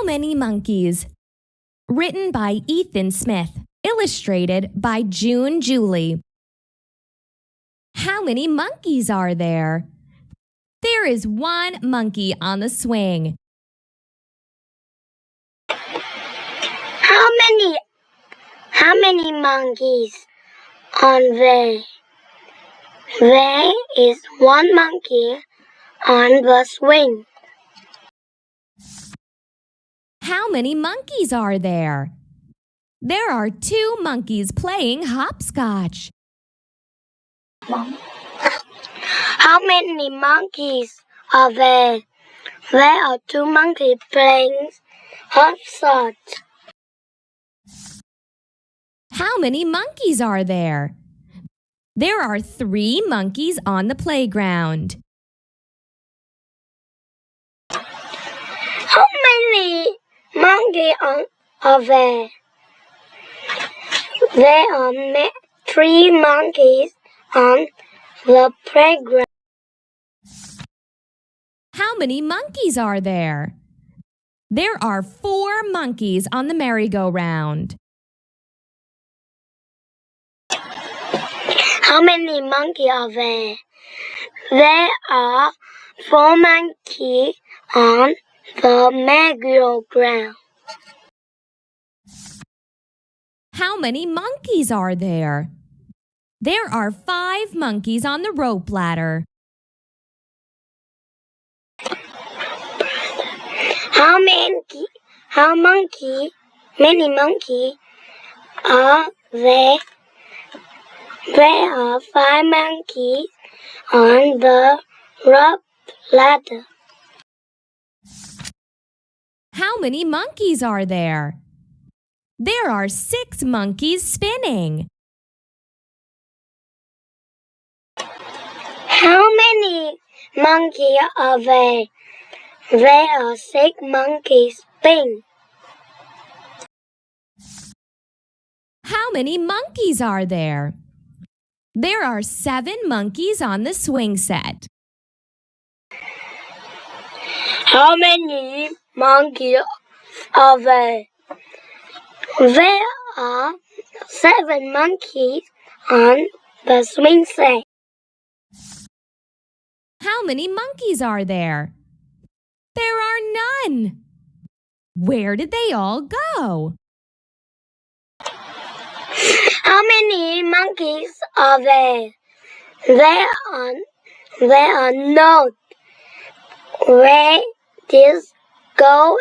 How Many Monkeys? Written by Ethan Smith. Illustrated by June Julie. How many monkeys are there? There is one monkey on the swing. How many monkeys on there? There is one monkey on the swing. How many monkeys are there? There are two monkeys playing hopscotch. How many monkeys are there? There are two monkeys playing hopscotch. How many monkeys are there? There are three monkeys on the playground. How many monkeys are there? There are three monkeys on the playground. How many monkeys are there? There are four monkeys on the merry-go-round. How many monkeys are there? There are four monkeys on the merry-go-round. How many monkeys are there? There are five monkeys on the rope ladder. Many monkeys are there? There are five monkeys on the rope ladder. How many monkeys are there? There are six monkeys spinning. How many monkeys are there? There are six monkeys spinning. How many monkeys are there? There are seven monkeys on the swing set. How many monkeys are there? There are seven monkeys on the swing set. How many monkeys are there? There are none. Where did they all go? How many monkeys are there? There are none. Where did go